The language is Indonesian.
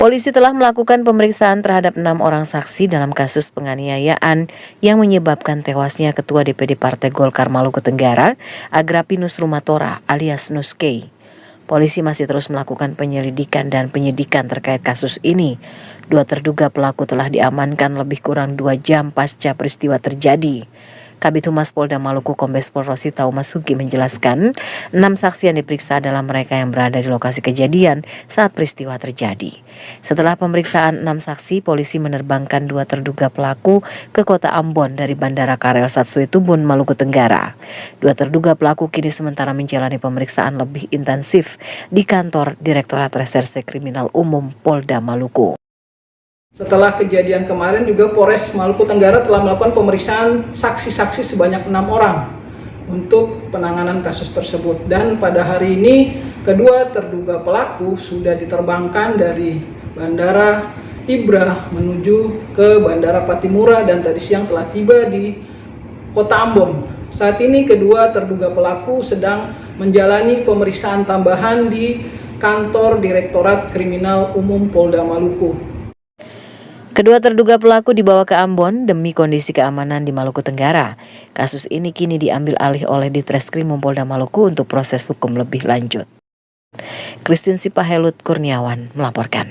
Polisi telah melakukan pemeriksaan terhadap 6 orang saksi dalam kasus penganiayaan yang menyebabkan tewasnya Ketua DPD Partai Golkar Maluku Tenggara, Agrapinus Rumatora alias Nuskei. Polisi masih terus melakukan penyelidikan dan penyidikan terkait kasus ini. 2 terduga pelaku telah diamankan lebih kurang 2 jam pasca peristiwa terjadi. Kabid Humas Polda Maluku Kombes Pol Rosita Umasugi menjelaskan, 6 saksi yang diperiksa adalah mereka yang berada di lokasi kejadian saat peristiwa terjadi. Setelah pemeriksaan 6 saksi, polisi menerbangkan 2 terduga pelaku ke kota Ambon dari Bandara Karel Satsuitubun, Maluku Tenggara. 2 terduga pelaku kini sementara menjalani pemeriksaan lebih intensif di kantor Direktorat Reserse Kriminal Umum Polda Maluku. Setelah kejadian kemarin juga Polres Maluku Tenggara telah melakukan pemeriksaan saksi-saksi sebanyak 6 orang untuk penanganan kasus tersebut. Dan pada hari ini kedua terduga pelaku sudah diterbangkan dari Bandara Ibra menuju ke Bandara Patimura dan tadi siang telah tiba di Kota Ambon. Saat ini kedua terduga pelaku sedang menjalani pemeriksaan tambahan di kantor Direktorat Kriminal Umum Polda Maluku. Kedua terduga pelaku dibawa ke Ambon demi kondisi keamanan di Maluku Tenggara. Kasus ini kini diambil alih oleh Ditreskrimum Polda Maluku untuk proses hukum lebih lanjut. Christine Sipahelut Kurniawan melaporkan.